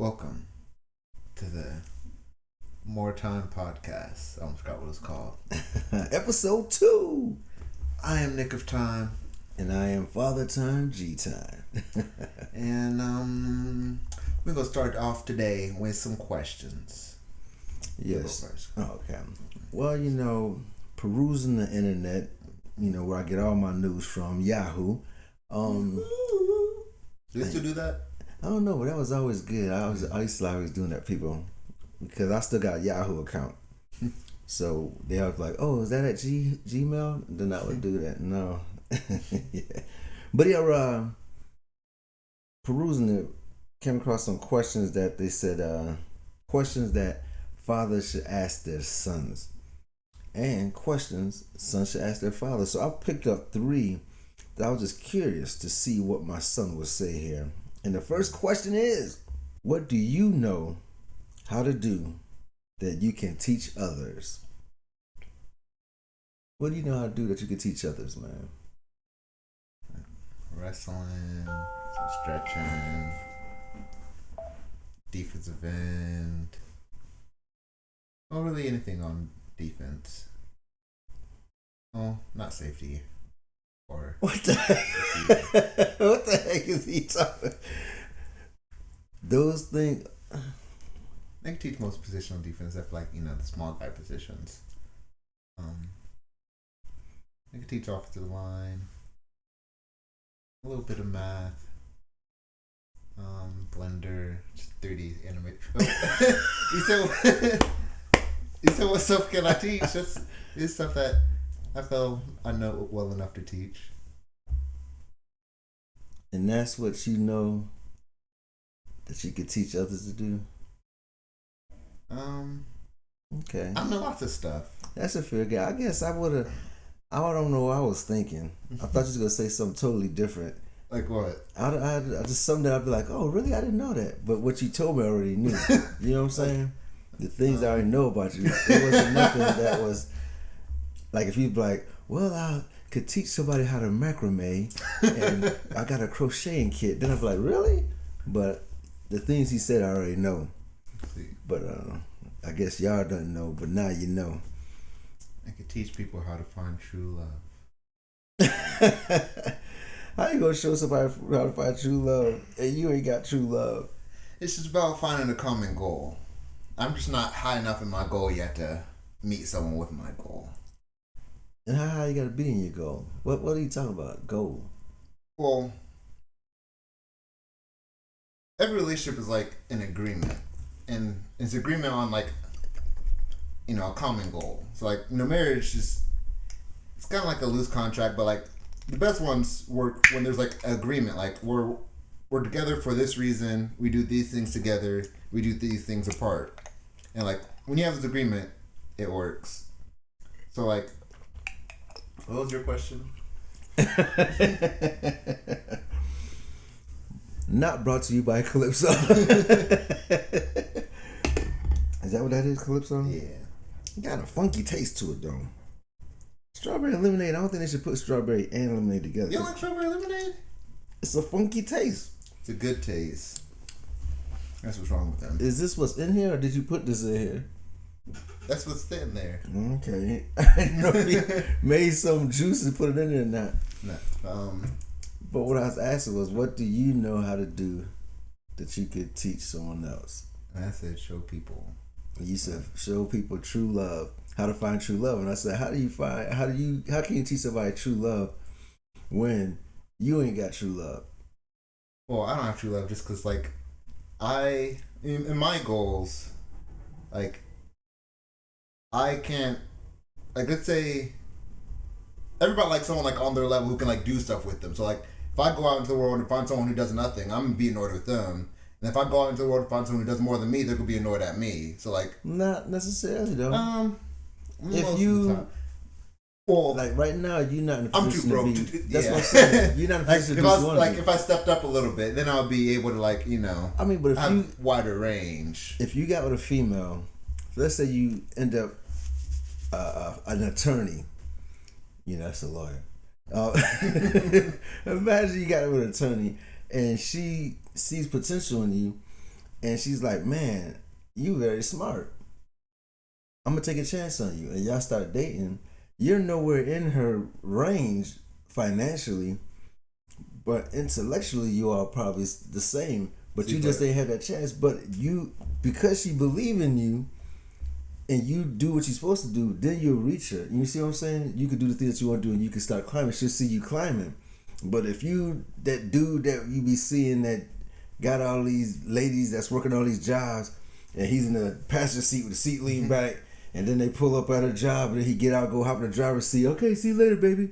Welcome to the More Time podcast. I almost forgot what it's called. Episode 2. I am Nick of Time. And I am Father Time, G Time. And we're going to start off today with some questions. Yes. Okay. Well, perusing the internet, where I get all my news from, Yahoo. Do you still do that? I don't know, but that was always good. I used to always doing that, people, because I still got a Yahoo account. So they was like, "Oh, is that at Gmail?" Then I would do that. No, yeah. But yeah, perusing it, came across some questions that they said, questions that fathers should ask their sons, and questions sons should ask their fathers. So I picked up 3 that I was just curious to see what my son would say here. And the first question is, what do you know how to do that you can teach others? What do you know how to do that you can teach others, man? Wrestling, some stretching, defensive end. Not really anything on defense. Oh, not safety. Or what the heck? What the heck is he talking? Those things. They can teach most positional defense except the small guy positions. They can teach offensive line, a little bit of math, Blender, just 3D animate. You said what stuff can I teach? It's stuff that I feel I know well enough to teach. And that's what you know that you could teach others to do? Okay. I know lots of stuff. That's a fair guy. I guess I don't know what I was thinking. I thought you was going to say something totally different. Like what? I just something that I'd be like, oh, really? I didn't know that. But what you told me, I already knew. You know what I'm saying? The things I already know about you. There wasn't nothing that was... Like if you'd be like, well, I could teach somebody how to macrame and I got a crocheting kit. Then I'd be like, really? But the things he said I already know. But I guess y'all don't know, but now you know. I could teach people how to find true love. How you gonna show somebody how to find true love and you ain't got true love? It's just about finding a common goal. I'm just not high enough in my goal yet to meet someone with my goal. And how high you gotta be in your goal? What are you talking about? Goal? Well, every relationship is like an agreement. And it's agreement on a common goal. So marriage is, it's kind of like a loose contract, but the best ones work when there's an agreement. We're together for this reason. We do these things together. We do these things apart. And when you have this agreement, it works. So what was your question? Not brought to you by Calypso. Is that what that is, Calypso? Yeah. It got a funky taste to it, though. Strawberry lemonade, I don't think they should put strawberry and lemonade together. You don't like strawberry lemonade? It's a funky taste. It's a good taste. That's what's wrong with them. Is this what's in here, or did you put this in here? That's what's in there. Okay. I didn't know if he made some juice and put it in there or not. No. But what I was asking was, what do you know how to do that you could teach someone else? And I said, show people. You said, show people true love. How to find true love. And I said, how can you teach somebody true love when you ain't got true love? Well, I don't have true love just because, in my goals, I can't, let's say, everybody likes someone, on their level who can, do stuff with them. So, if I go out into the world and find someone who does nothing, I'm going to be annoyed with them. And if I go out into the world and find someone who does more than me, they're going to be annoyed at me. So, Not necessarily, though. If you... Well, right now, you're not in a position I'm too broke to be... That's what I'm saying. You're not in a position to do if I stepped up a little bit, then I'll be able to, I mean, but if have you... wider range. If you got with a female, let's say you end up an attorney. That's a lawyer. Imagine you got with an attorney and she sees potential in you And she's like, man, you very smart. I'm going to take a chance on you. And y'all start dating. You're nowhere in her range financially, but intellectually you are probably the same. But you just ain't had that chance. But you, because she believe in you, and you do what you're supposed to do, then you'll reach her. You see what I'm saying? You can do the things that you want to do, and you can start climbing. She'll see you climbing. But if you, that dude that you be seeing that got all these ladies that's working all these jobs, and he's in the passenger seat with the seat leaned back, and then they pull up at a job, and then he get out, go hop in the driver's seat. Okay, see you later, baby.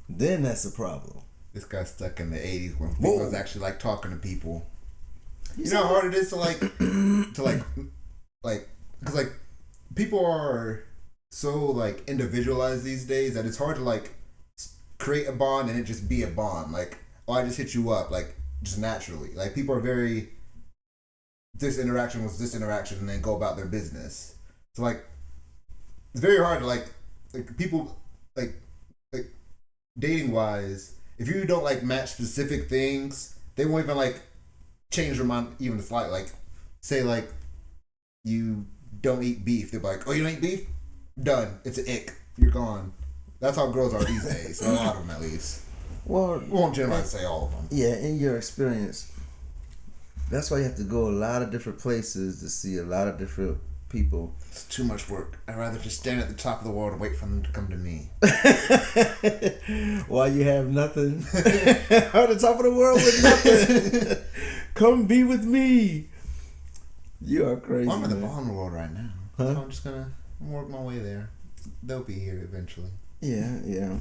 Then that's a problem. This guy's stuck in the 80s when people was actually like talking to people. You know how hard it is to like, because like people are so like individualized these days that it's hard to like create a bond and it just be a bond. Like, oh, I just hit you up, like just naturally. Like people are very, this interaction was this interaction, and then go about their business. So like, it's very hard to like people like dating wise. If you don't like match specific things, they won't even like change their mind even slightly. Like, say like you don't eat beef, they're like, oh, you don't eat beef? Done. It's an ick. You're gone. That's how girls are these days. A lot of them, at least. Well, we won't generalize say all of them. Yeah, in your experience, that's why you have to go a lot of different places to see a lot of different people. It's too much work. I'd rather just stand at the top of the world and wait for them to come to me. While you have nothing. On the top of the world with nothing. Come be with me. You are crazy. Well, I'm at the bottom of the world right now. Huh? So I'm just going to work my way there. They'll be here eventually. Yeah.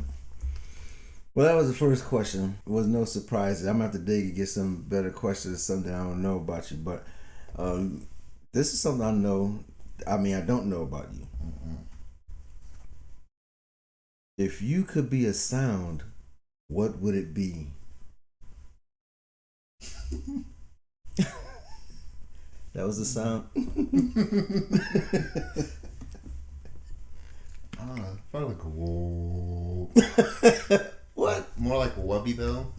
Well, that was the first question. It was no surprise. I'm going to have to dig and get some better questions, something I don't know about you. But this is something I know. I mean, I don't know about you. Mm-hmm. If you could be a sound, what would it be? That was the sound. I don't know. Probably like a whoa. What? More like a wubby though.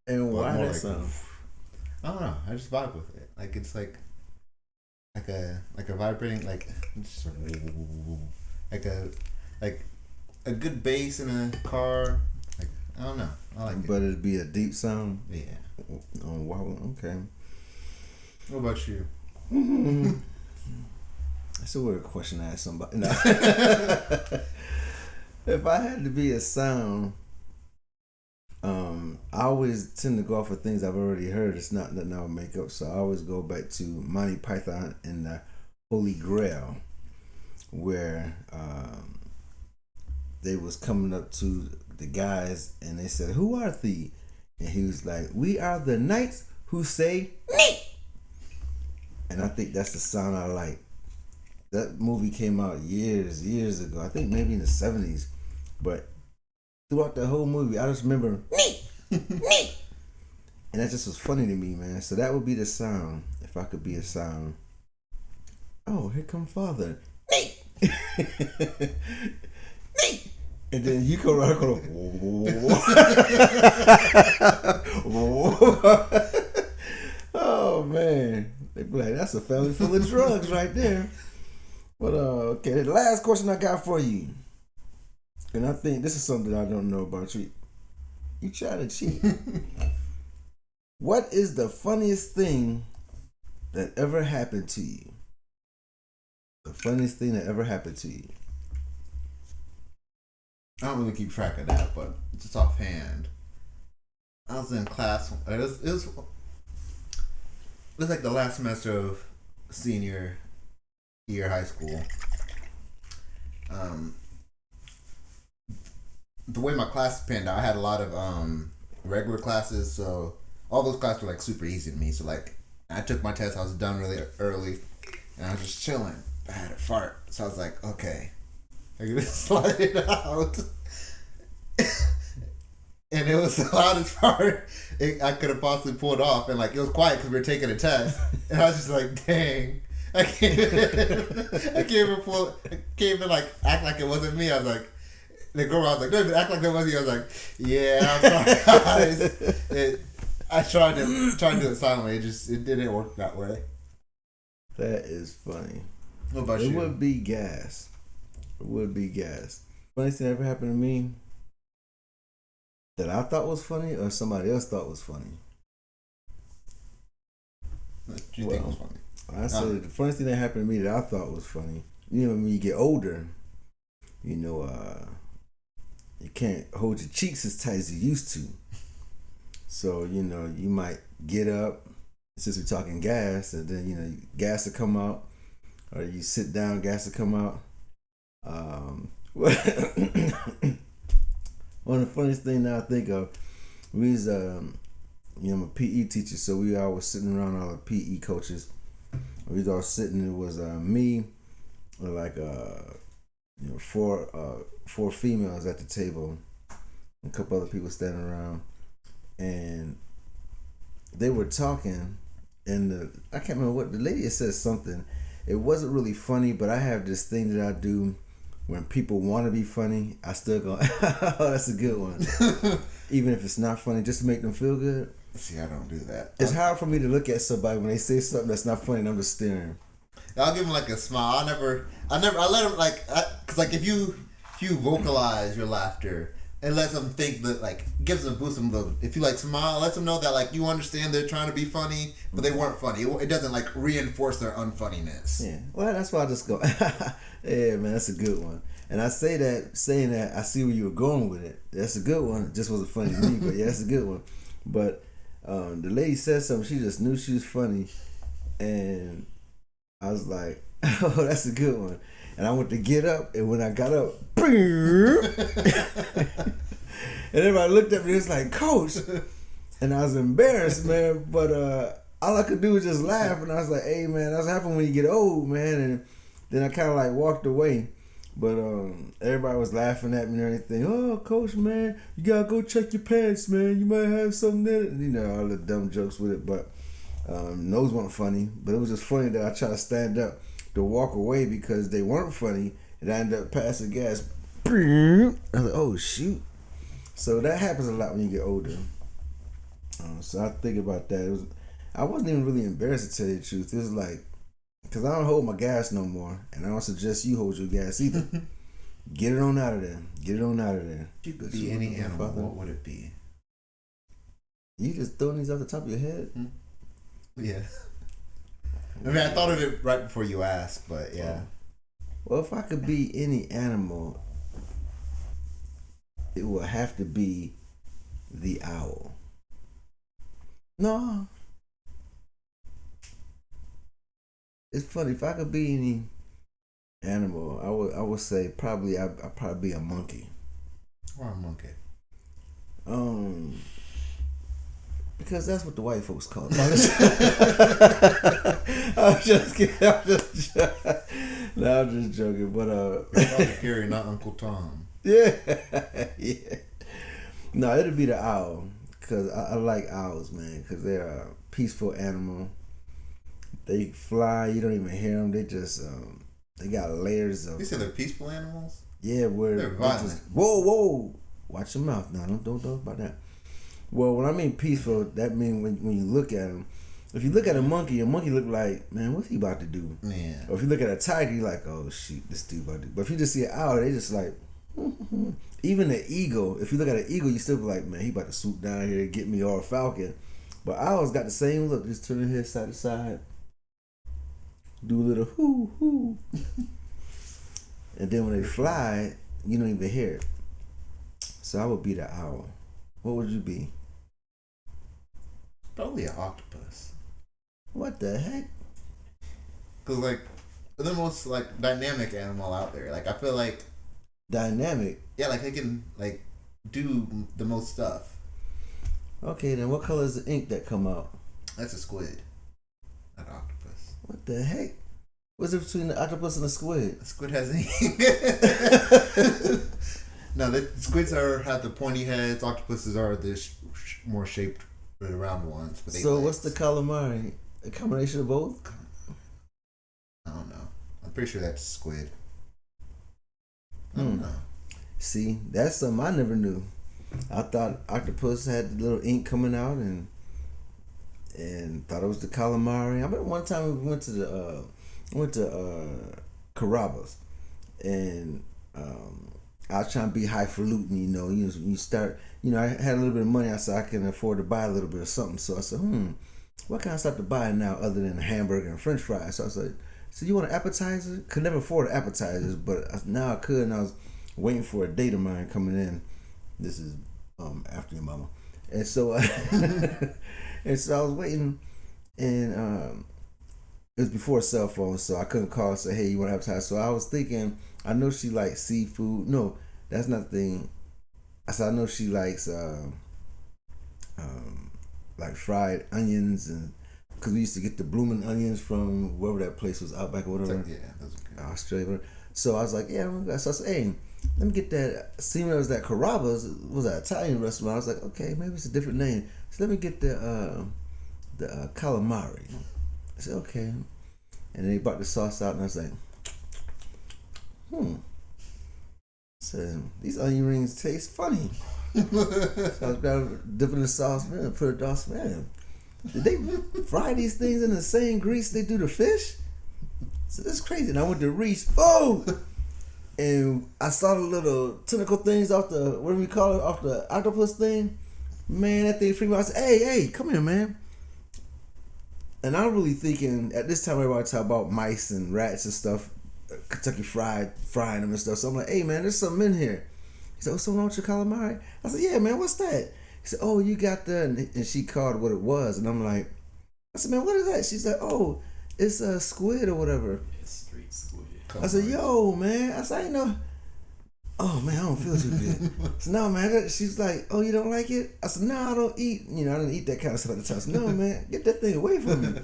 And why that like, sound? I don't know. I just vibe with it. Like it's like a vibrating like a good bass in a car. Like I don't know. I like it. But it'd be a deep sound. Yeah. Oh wow. Okay. What about you? That's a weird question to ask somebody. No. If I had to be a sound, I always tend to go off of things I've already heard. It's not nothing I would make up. So I always go back to Monty Python and the Holy Grail, where they was coming up to the guys and they said, "Who are thee?" And he was like, "We are the knights who say me." And I think that's the sound I like. That movie came out years ago. I think maybe in the 70s. But throughout the whole movie, I just remember me. And that just was funny to me, man. So that would be the sound if I could be a sound. Oh, here come Father. Me. Me. And then you come around and go, oh man. They be like, that's a family full of drugs right there. But okay, the last question I got for you. And I think this is something I don't know about you. You try to cheat. What is the funniest thing that ever happened to you? The funniest thing that ever happened to you. I don't really keep track of that, but just offhand. I was in class. It was like the last semester of senior year high school. The way my class panned out, I had a lot of regular classes, so all those classes were like super easy to me. So like, I took my test, I was done really early, and I was just chilling. I had a fart, so I was like, okay, I can just slide it out. And it was the loudest part I could have possibly pulled off, and like it was quiet because we were taking a test, and I was just like, dang. I can't even like act like it wasn't me. I was like, the girl, I was like, don't even act like that wasn't you. I was like, yeah, I'm sorry, guys. I tried to do it silently. It didn't work that way. That is funny. What about you? It would be gas. It would be gas. Funniest thing that ever happened to me that I thought was funny or somebody else thought was funny? What do you think was funny? I said the funniest thing that happened to me that I thought was funny. You know, when you get older, you know, you can't hold your cheeks as tight as you used to. So, you know, you might get up, since we're talking gas, and then, you know, gas will come out, or you sit down, gas will come out. One of the funniest things that I think of, we was, you know, I'm a PE teacher, so we all was sitting around all the PE coaches. We was all sitting, it was me, like, you know, four females at the table, a couple other people standing around, and they were talking, and I can't remember what the lady had said something. It wasn't really funny, but I have this thing that I do when people want to be funny. I still go, oh, that's a good one, even if it's not funny, just to make them feel good. See, I don't do that. It's hard for me to look at somebody when they say something that's not funny and I'm just staring. I'll give them like a smile. I let them like, cause like if you vocalize your laughter, it lets them think that, like, gives them a boost. If you like smile, it lets them know that like you understand they're trying to be funny, but they weren't funny. It doesn't like reinforce their unfunniness. Yeah. Well, that's why I just go, yeah, man, that's a good one. And I say that, saying that, I see where you were going with it. That's a good one. It just wasn't funny to me, but yeah, that's a good one. But the lady said something. She just knew she was funny, and I was like, oh, that's a good one. And I went to get up, and when I got up, and everybody looked at me, it's like, Coach. And I was embarrassed, man, but all I could do was just laugh, and I was like, hey, man, that's happening when you get old, man. And then I kind of like walked away, but everybody was laughing at me and everything. Oh, Coach, man, you gotta go check your pants, man. You might have something in it. And, you know, all the dumb jokes with it, but those weren't funny. But it was just funny that I tried to stand up to walk away because they weren't funny, and I ended up passing gas. I was like, oh, shoot. So that happens a lot when you get older. So I think about that. I wasn't even really embarrassed, to tell you the truth. It was like, because I don't hold my gas no more, and I don't suggest you hold your gas either. Get it on out of there. Get it on out of there. If you could be any animal, what would it be? You just throwing these off the top of your head? Yeah. I mean, I thought of it right before you asked, but yeah. Well, if I could be any animal, it would have to be the owl. No. It's funny. If I could be any animal, I would say probably I'd probably be a monkey. Or a monkey. Because that's what the white folks call it. I'm just kidding. I'm just joking. But Father Carey, not Uncle Tom. Yeah, yeah. No, it'd be the owl, because I like owls, man, because they're a peaceful animal. They fly, you don't even hear them. They just they got layers of. You said they're peaceful animals? Yeah, where they're violent. Just, whoa, watch your mouth now. Don't about that. Well, when I mean peaceful, that means when you look at them. If you look at a monkey look like, man, what's he about to do? Yeah. Or if you look at a tiger, you're like, oh shoot, this dude about to do. But if you just see an owl, they just like. Even the eagle, if you look at an eagle, you still be like, man, he about to swoop down here and get me, or a falcon. But owls got the same look, just turn their head side to side, do a little hoo hoo, and then when they fly, you don't even hear it. So I would be the owl. What would you be? Probably an octopus. What the heck? Cause like they're the most like dynamic animal out there. Like I feel like dynamic. Yeah, like they can like do the most stuff. Okay, then what color is the ink that come out? That's a squid, not an octopus. What the heck? What's it between the octopus and the squid? The squid has ink. No, the squids have the pointy heads. Octopuses are the more shaped, round ones. But so what's the calamari? A combination of both? I don't know. I'm pretty sure that's squid. I don't know. See, that's something I never knew. I thought octopus had the little ink coming out, and and thought it was the calamari. I remember one time we went to Carrabba's, and I was trying to be highfalutin. You start. I had a little bit of money. I said I can afford to buy a little bit of something. So I said, what can I start to buy now other than a hamburger and French fries? So I said, you want an appetizer? Could never afford appetizers, but now I could. And I was waiting for a date of mine coming in. This is after your mama, and so and so I was waiting, and it was before cell phones, so I couldn't call and say, hey, you want to appetizer? So I was thinking, I know she likes seafood. No, that's not the thing. I said I know she likes like fried onions, and because we used to get the blooming onions from wherever that place was, Outback or whatever. Yeah, that's okay. Australia. So I was like, yeah. So I said, hey, let me get that. Seeing it was that Carrabba's, was an Italian restaurant. I was like, okay, maybe it's a different name. So let me get the calamari. I said, okay. And then they brought the sauce out, and I was like, So these onion rings taste funny. So I was dipping the sauce, man, put it off, man. Did they fry these things in the same grease they do the fish? So that's crazy. And I went to reach, and I saw the little tentacle things off the, what do we call it, off the octopus thing. Man, that thing freaked me out. I said, hey, come here, man. And I'm really thinking, at this time everybody talk about mice and rats and stuff, Kentucky frying them and stuff. So I'm like, hey, man, there's something in here. He said, what's something wrong with your calamari? I said, yeah, man, what's that? He said, oh, you got the, and she called what it was. And I'm like, I said, man, what is that? She said, oh, it's a squid or whatever. It's street squid. I said, yo, man. I said, I ain't know. Oh, man, I don't feel too good. I said, no, man. She's like, oh, you don't like it? I said, no, I don't eat. I didn't eat that kind of stuff at the time. I said, no, man, get that thing away from me.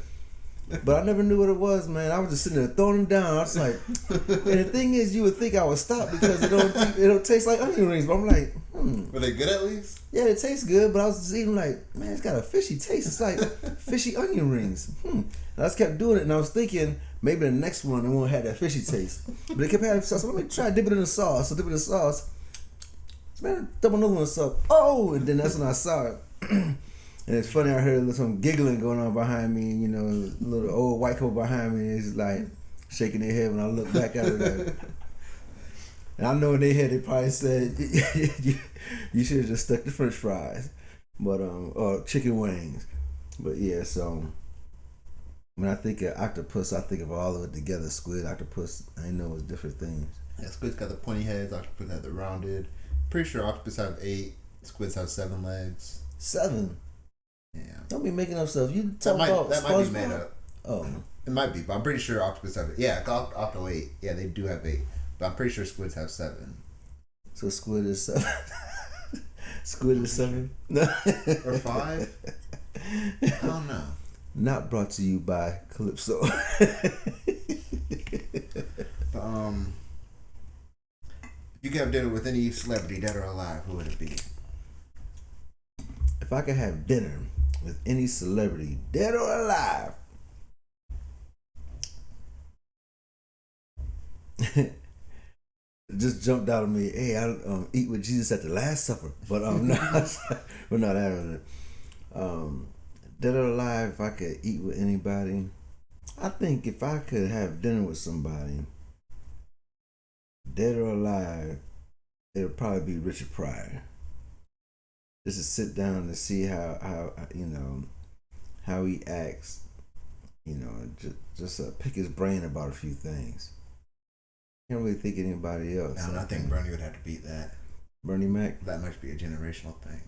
But I never knew what it was, man. I was just sitting there throwing them down. I was like, and the thing is, you would think I would stop because it don't taste like onion rings. But I'm like, Were they good at least? Yeah, it tastes good, but I was just eating like, man, it's got a fishy taste. It's like fishy onion rings. And I just kept doing it, and I was thinking maybe the next one it won't have that fishy taste. But it kept having sauce. So let me try dip it in the sauce. So dip it in the sauce. So man, double another one sauce. Oh, and then that's when I saw it. And it's funny, I heard some giggling going on behind me, a little old white couple behind me, and it's like shaking their head when I look back at it. And I know in their head they probably said, you should have just stuck the French fries, but or chicken wings. But yeah, so when I think of octopus, I think of all of it together. Squid, octopus, I know it's different things. Yeah, squid's got the pointy heads, octopus have the rounded. Pretty sure octopus have 8, squids have 7 legs. 7? Yeah. Don't be making up stuff. You talk about that might be made up. Oh. It might be, but I'm pretty sure octopus have 8. Yeah, octo 8. Yeah, they do have 8. But I'm pretty sure squids have 7. So squid is 7. Squid is 7? No. Or 5? I don't know. Not brought to you by Calypso. But, if you could have dinner with any celebrity, dead or alive, who would it be? If I could have dinner with any celebrity, dead or alive, it just jumped out of me. Hey, I eat with Jesus at the Last Supper, but we're not having it. Dead or alive, if I could eat with anybody, I think if I could have dinner with somebody, dead or alive, it'll probably be Richard Pryor. Just to sit down and see how he acts, just pick his brain about a few things. Can't really think of anybody else. I think Bernie would have to beat that. Bernie Mac? That must be a generational thing.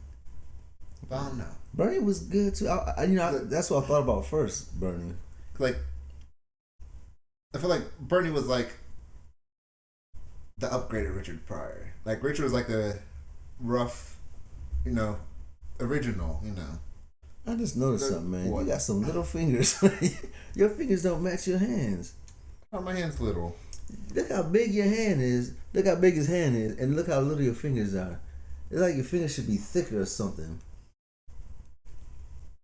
But I don't know. Bernie was good too. That's what I thought about first, Bernie. Like, I feel like Bernie was like the upgraded Richard Pryor. Like, Richard was like the rough, original, I just noticed something, man. What? You got some little fingers. Your fingers don't match your hands. Oh, my hand's little. Look how big your hand is. Look how big his hand is, and look how little your fingers are. It's like your fingers should be thicker or something.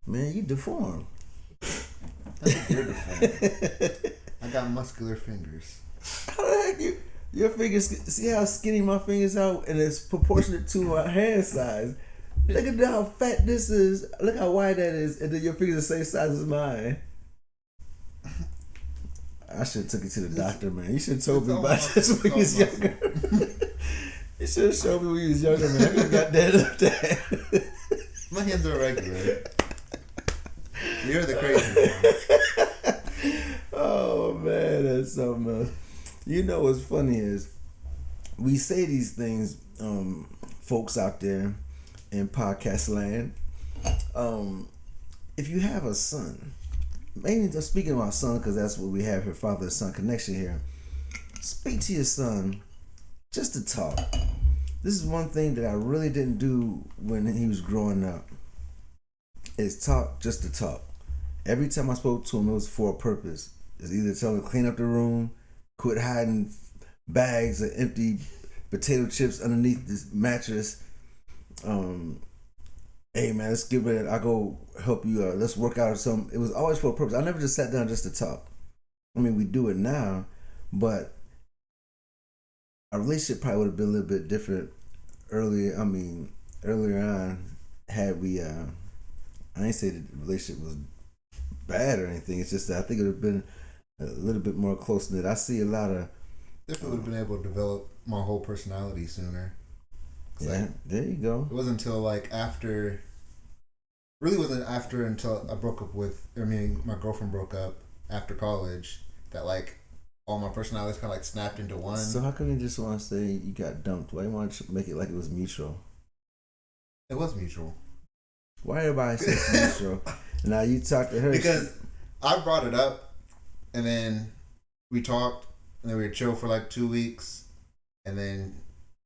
Man, you deformed. You're deformed. I got muscular fingers. How the heck your fingers? See how skinny my fingers are, and it's proportionate to my hand size. Look at how fat this is. Look how wide that is, and then your fingers the same size as mine. I should have took you to the doctor, man. You should have told me about this when you was younger. You should have showed me when you was younger, man. I could have got that up there. My hands are regular. You're the crazy one. Oh, man, that's something else. You know what's funny is, we say these things, folks out there in podcast land. If you have a son, mainly just speaking of our son, because that's what we have here, father-son connection here. Speak to your son just to talk. This is one thing that I really didn't do when he was growing up. Is talk just to talk. Every time I spoke to him, it was for a purpose. It's either tell him to clean up the room, quit hiding bags of empty potato chips underneath this mattress. Hey man, let's get ready. I'll go help you. Let's work out or something. It was always for a purpose. I never just sat down just to talk. I mean, we do it now, but our relationship probably would have been a little bit different earlier. I mean, earlier on, had we, I ain't say the relationship was bad or anything. It's just that I think it would have been a little bit more close knit. I see a lot of. Definitely would have been able to develop my whole personality sooner. Yeah, like, there you go. It wasn't until like after. Really wasn't after until I broke up with. I mean, my girlfriend broke up after college. That like all my personalities kind of like snapped into one. So how come you just want to say you got dumped? Why you want to make it like it was mutual? It was mutual. Why everybody says mutual? Now you talk to her because I brought it up, and then we talked, and then we were chill for like 2 weeks, and then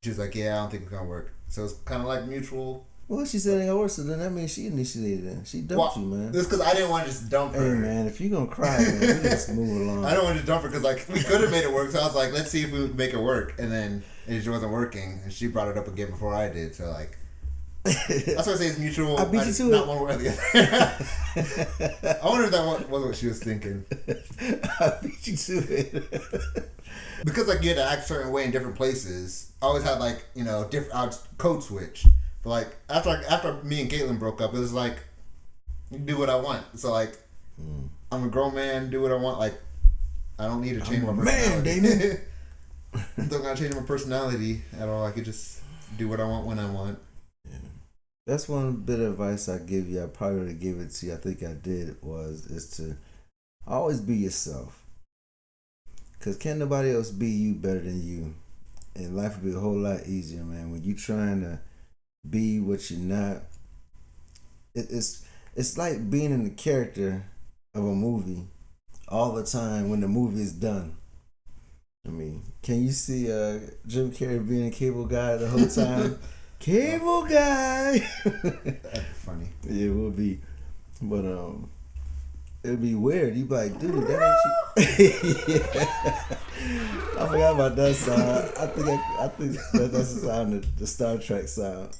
she was like, "Yeah, I don't think it's gonna work." So it's kind of like mutual. Well, she said it ain't gonna work, so then that means she initiated it. She dumped you, man. It's because I didn't want to just dump her. Hey, man, if you gonna cry, man, we just move along. I don't want to dump her because like we could have made it work. So I was like, let's see if we would make it work, and then it wasn't working, and she brought it up again before I did. So like. That's why I say it's mutual. I beat you to not it. one way or the other. I wonder if that was what she was thinking. I beat you to it. Because like you had to act a certain way in different places. I always had like, you know, different. I'd code switch. But like after me and Caitlin broke up, it was like, you do what I want. So like, I'm a grown man. Do what I want. Like, I don't need to change my personality. Man, Damon. Don't gotta change my personality at all. I could just do what I want when I want. Yeah. That's one bit of advice I give you. I probably would have gave it to you. I think I did. Is to always be yourself. Cause can't nobody else be you better than you, and life would be a whole lot easier, man. When you trying to be what you're not, it's like being in the character of a movie all the time when the movie is done. I mean, can you see Jim Carrey being a cable guy the whole time? Cable guy. That'd be funny. Yeah, it would be, but it'd be weird. You'd be like, dude, that ain't you. Yeah. I forgot about that sound. I think that's the sound of the Star Trek sound.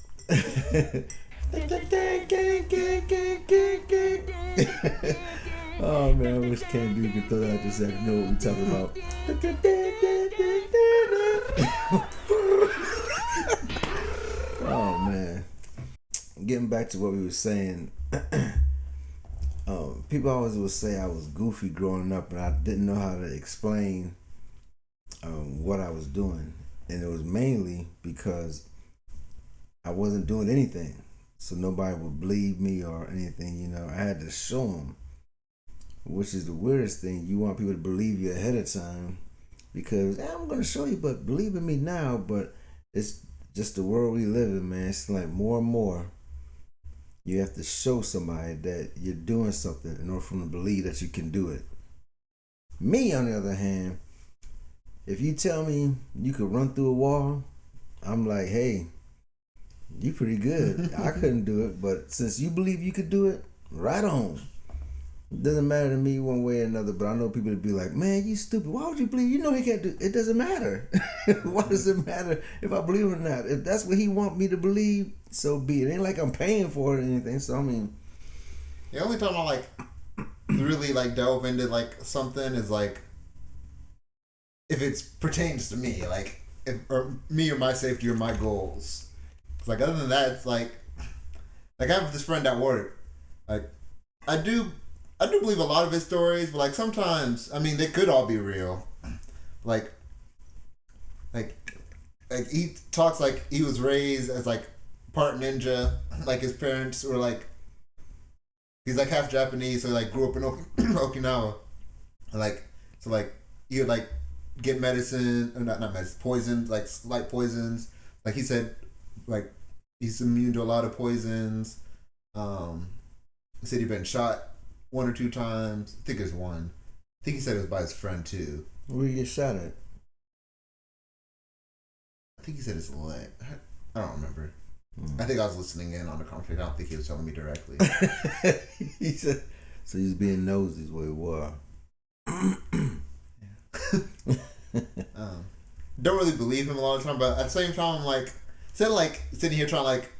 Oh man, I wish Ken B could throw that out just so I could know what we're talking about. Oh man, getting back to what we were saying, people always would say I was goofy growing up, and I didn't know how to explain what I was doing, and it was mainly because I wasn't doing anything, so nobody would believe me or anything. You know, I had to show them, which is the weirdest thing. You want people to believe you ahead of time because I'm going to show you, but believe in me now. But it's just the world we live in, man. It's like more and more you have to show somebody that you're doing something in order for them to believe that you can do it. Me, on the other hand, if you tell me you could run through a wall, I'm like, hey, you pretty good. I couldn't do it, but since you believe you could do it, right on. It doesn't matter to me one way or another, but I know people would be like, man, you stupid. Why would you believe? You know he can't do it. It doesn't matter. Why does it matter if I believe it or not? If that's what he want me to believe, so be it. It ain't like I'm paying for it or anything. So, I mean. The only time I like really like delve into like something is like if it pertains to me, like if, or me or my safety or my goals. It's like other than that, it's like like I have this friend at work. Like I do believe a lot of his stories, but like sometimes, I mean, they could all be real. Like like he talks like he was raised as like part ninja. Like his parents were like, he's like half Japanese, so he like grew up in Okinawa. And like so like he would like get medicine, or not medicine, poisons, like light poisons. Like he said, like he's immune to a lot of poisons. He said he'd been shot 1 or 2 times. I think it was one. I think he said it was by his friend too. Where you get shot at? I think he said his leg. I don't remember. I think I was listening in on the conversation. I don't think he was telling me directly. He said, so he's being nosy is what it was. Don't really believe him a lot of the time, but at the same time, I'm like, instead of like sitting here trying to like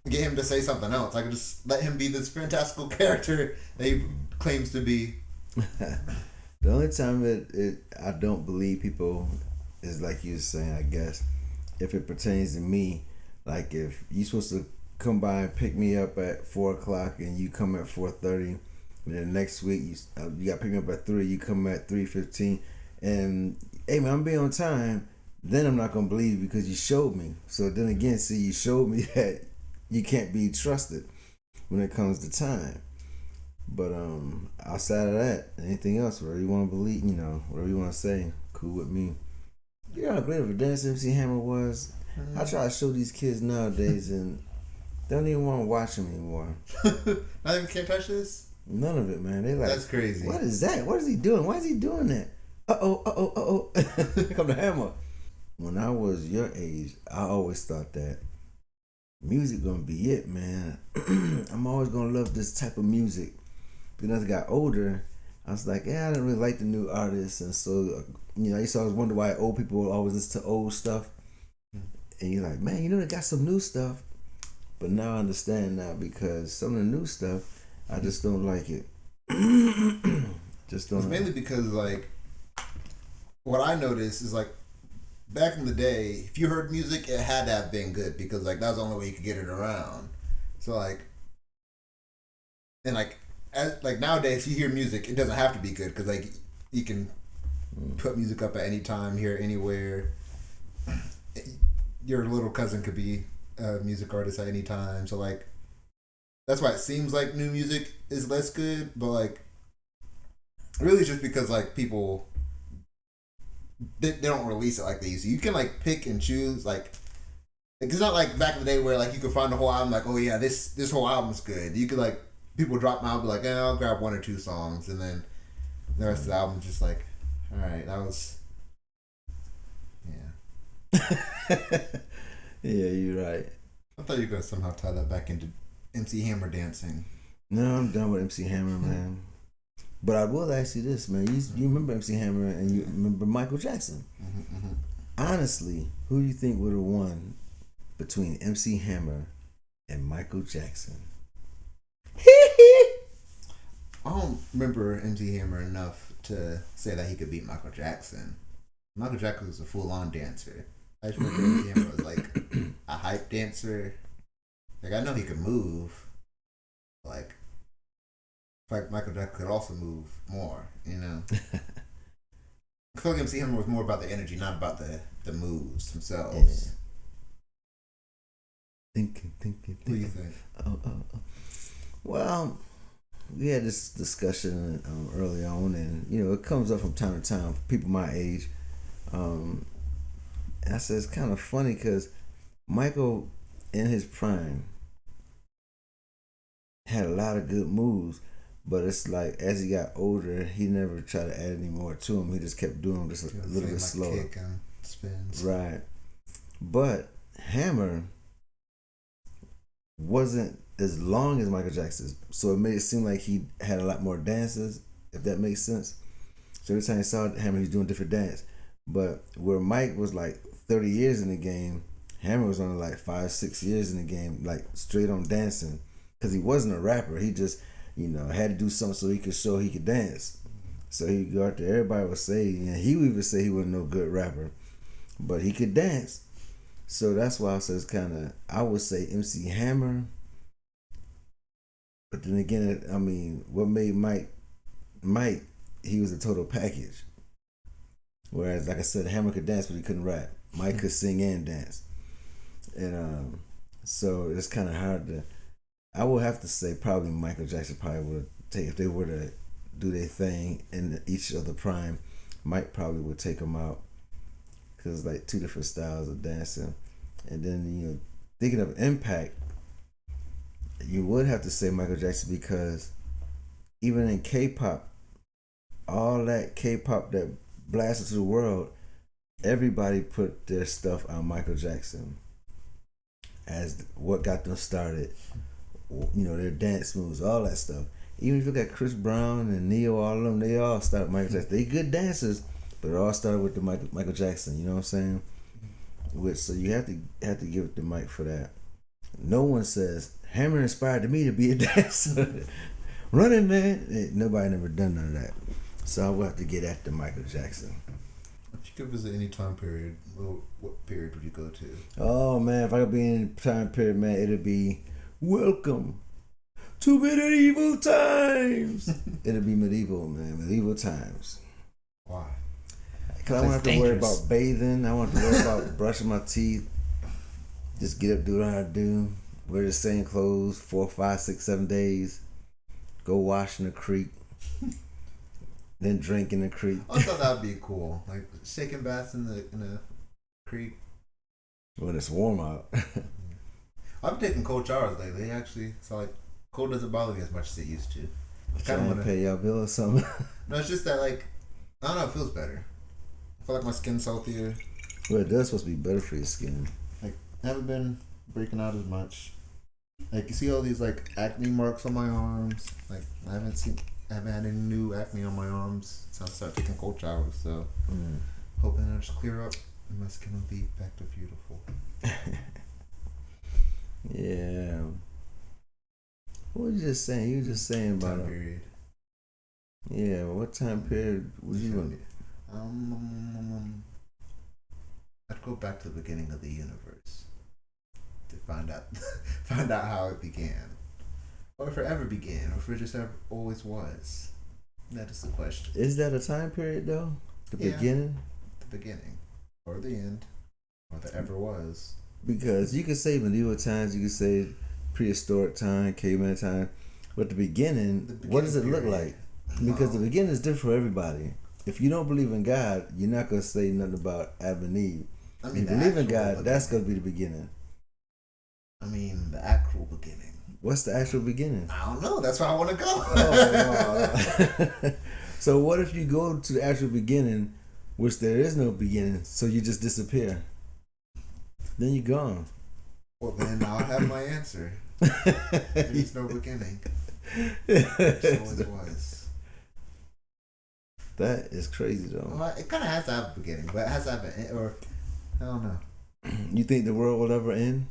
get him to say something else, I could just let him be this fantastical character that he claims to be. The only time I don't believe people is like you were saying, I guess, if it pertains to me. Like if you're supposed to come by and pick me up at 4:00 and you come at 4:30, and then next week you got to pick me up at 3, you come at 3:15, and hey man, I'm being on time. Then I'm not gonna believe you because you showed me. So then again, see, you showed me that you can't be trusted when it comes to time. But outside of that, anything else, whatever you want to believe, whatever you want to say, cool with me. You know how great of a dancer MC Hammer was. I try to show these kids nowadays and they don't even want to watch him anymore. Not even can't touch this? None of it, man. They like, that's crazy. What is that? What is he doing? Why is he doing that? Uh-oh. Here come the hammer. When I was your age, I always thought that music gonna be it, man. I'm always gonna love this type of music. But as I got older, I was like, I didn't really like the new artists, and so I used to always wonder why old people always listen to old stuff. And you're like, man, they got some new stuff. But now I understand now because some of the new stuff, I just don't like it. Just don't. It's mainly because like, what I noticed is like, back in the day, if you heard music, it had to have been good because like that was the only way you could get it around. So like, and like, like nowadays, if you hear music, it doesn't have to be good because like you can put music up at any time, hear it anywhere. Your little cousin could be a music artist at any time, so like that's why it seems like new music is less good. But like, really, just because like people they don't release it like they used to. You can like pick and choose. Like it's not like back in the day where like you could find the whole album. Like, oh yeah, this whole album's good. You could like people drop an album, like, I'll grab 1 or 2 songs, and then the rest of the album just like, all right, that was. Yeah, you're right. I thought you were gonna somehow tie that back into MC Hammer dancing. No, I'm done with MC Hammer, man. But I will ask you this, man. You remember MC Hammer and you remember Michael Jackson. Honestly, who do you think would have won between MC Hammer and Michael Jackson? I don't remember MC Hammer enough to say that he could beat Michael Jackson. Michael Jackson was a full-on dancer. I just remember MC Hammer was like a hype dancer. Like I know he could move. Like Michael Jackson could also move more, I feel like MC Hammer was more about the energy, not about the moves themselves. Yeah. Thinking. What do you think? Well, we had this discussion early on, and it comes up from time to time for people my age. And I said it's kind of funny because Michael, in his prime, had a lot of good moves, but it's like as he got older, he never tried to add any more to him. He just kept doing them just a little bit slower. Kick and spins. Right. But Hammer wasn't as long as Michael Jackson's, so it made it seem like he had a lot more dances, if that makes sense. So every time you saw Hammer, he was doing different dance. But where Mike was like 30 years in the game, Hammer was only like 5-6 years in the game, like straight on dancing. Because he wasn't a rapper. He just, had to do something so he could show he could dance. So he'd go out there, everybody would say, and he would even say he wasn't no good rapper. But he could dance. So that's why I said it's kind of, I would say MC Hammer But then again, I mean, what made Mike, he was a total package. Whereas, like I said, Hammer could dance, but he couldn't rap. Mike could sing and dance. And so it's kind of hard to. I would have to say probably Michael Jackson probably would take, if they were to do their thing in each of the prime, Mike probably would take them out, because like two different styles of dancing. And then, you know, thinking of impact, you would have to say Michael Jackson, because even in K-pop, all that K-pop that blasted to the world, everybody put their stuff on Michael Jackson as what got them started. You know, their dance moves, all that stuff. Even if you look at Chris Brown and Neo, all of them, they all started Michael Jackson. They good dancers, but it all started with the Michael Jackson. You know what I'm saying? So you have to give it to Mike for that. No one says Hammer inspired me to be a dancer. Running Man, nobody never done none of that. So I will have to get at the Michael Jackson. If you could visit any time period, what period would you go to? Oh man, if I could be in time period, man, it'd be welcome to medieval times. It'd be medieval, man, medieval times. Why? Because I don't have to worry about bathing. I don't have to worry about brushing my teeth. Just get up, do what I do. Wear the same clothes 4, 5, 6, 7 days. Go wash in the creek. Then drink in the creek. I thought that would be cool. Like shaking baths in the creek. When it's warm out. I've taken cold showers lately, actually. So like cold doesn't bother me as much as it used to. Trying to pay y'all bill or something. No, it's just that like, I don't know, it feels better. I feel like my skin's healthier. Well, it does supposed to be better for your skin. Like, I haven't been breaking out as much. Like, you see all these like acne marks on my arms. Like, I haven't had any new acne on my arms since I started taking cold showers. So, hoping it'll just clear up and my skin will be back to beautiful. Yeah. What were you just saying? You were just saying about time period. Yeah, what time period would you want? I'd go back to the beginning of the universe to find out how it began, or if it ever began, or if it just ever always was. That is the question. Is that a time period though? The beginning? The beginning, or the end, or the ever was. Because you could say medieval times, you could say prehistoric time, caveman time, but the beginning what does it look like? Because the beginning is different for everybody. If you don't believe in God, you're not going to say nothing about Adam and Eve. I mean, if you believe in God, that's going to be the beginning. I mean, the actual beginning. What's the actual beginning? I don't know. That's where I want to go. Oh. So what if you go to the actual beginning, which there is no beginning, so you just disappear? Then you're gone. Well, then I'll have my answer. There's no beginning. It always was. That is crazy, though. Well, it kind of has to have a beginning, but it has to have an end, or I don't know. You think the world will ever end?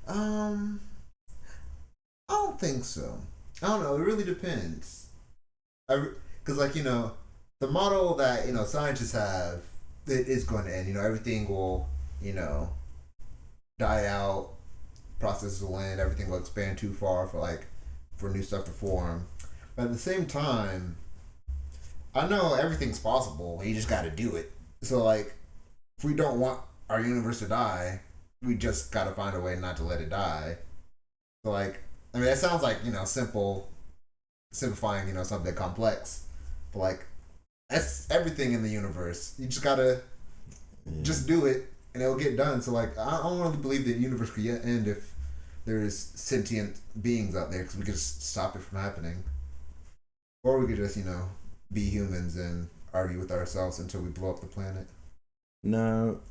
I don't think so. I don't know. It really depends. Because, like, you know, the model that, you know, scientists have, it is going to end. You know, everything will, you know, die out. Processes will end. Everything will expand too far for new stuff to form. But at the same time, I know everything's possible. You just got to do it. So, like, if we don't want our universe to die, we just got to find a way not to let it die. So, like, I mean, that sounds like, you know, simplifying, you know, something complex. But, like, that's everything in the universe. You just got to just do it, and it'll get done. So, like, I don't really believe the universe could yet end if there's sentient beings out there, because we could just stop it from happening. Or we could just, you know, be humans and argue with ourselves until we blow up the planet. No,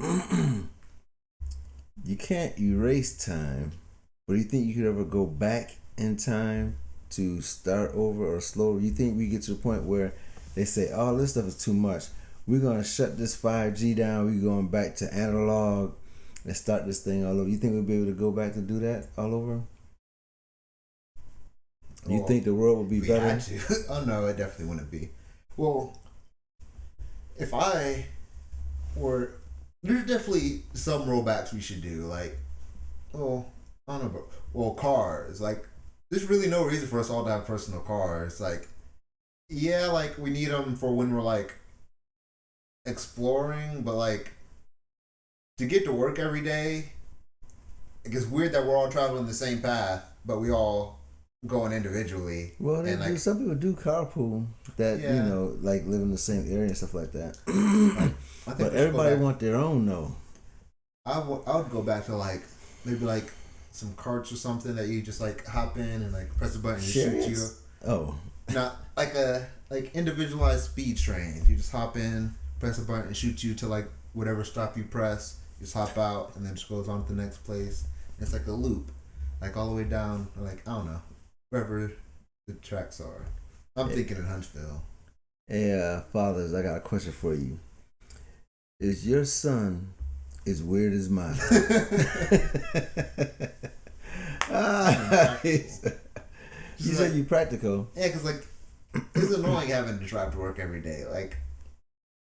you can't erase time, but do you think you could ever go back in time to start over or slow? You think we get to the point where they say, oh, this stuff is too much, we're going to shut this 5G down, we're going back to analog and start this thing all over? You think we'll be able to go back to do that all over? You think the world would be better? Had to. Oh, no, it definitely wouldn't be. Well, if I were... There's definitely some rollbacks we should do. Like, well, I don't know, but, well, cars. Like, there's really no reason for us all to have personal cars. Like, yeah, like we need them for when we're like exploring, but like to get to work every day, it's weird that we're all traveling the same path, but we all going individually. Well, they and do. like, Some people do carpool that Yeah. you know, like live in the same area and stuff like that. I think But we should go everybody back- want their own though. I would go back to like maybe like some carts or something that you just like hop in and like press a button and it shoots you. Chariots? Oh, Not like a like individualized speed train. You just hop in, press a button, and shoot you to like whatever stop you press. You just hop out and then it just goes on to the next place. It's like a loop, like all the way down. Like I don't know, wherever the tracks are. I'm thinking in Huntsville. hey, fathers, I got a question for you. Is your son as weird as mine? You said you practical. Yeah, because like it's annoying having to drive to work every day. Like,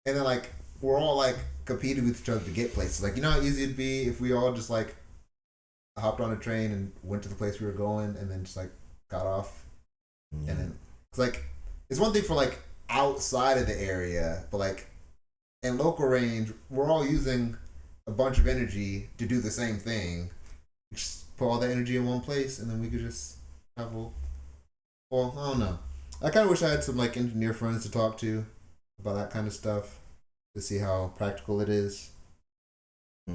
and then like we're all like competing with each other to get places. Like, you know how easy it'd be if we all just like hopped on a train and went to the place we were going, and then just like got off, and then it's like it's one thing for like outside of the area, but like in local range, we're all using a bunch of energy to do the same thing. Just put all the energy in one place, and then we could just travel. Well, I don't know. I kind of wish I had some like engineer friends to talk to about that kind of stuff to see how practical it is. I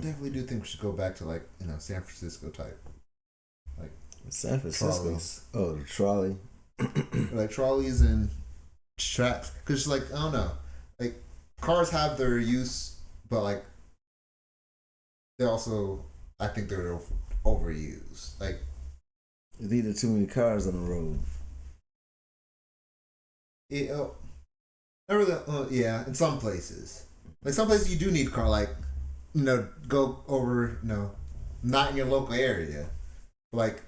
definitely do think we should go back to like San Francisco type, like San Francisco. trolleys. Oh, the trolley. Like trolleys and tracks. Cause like I don't know, like cars have their use, but like they also I think they're overused. Like There's either too many cars on the road. not really. Yeah, in some places, like some places you do need car. Like go over. Not in your local area. Like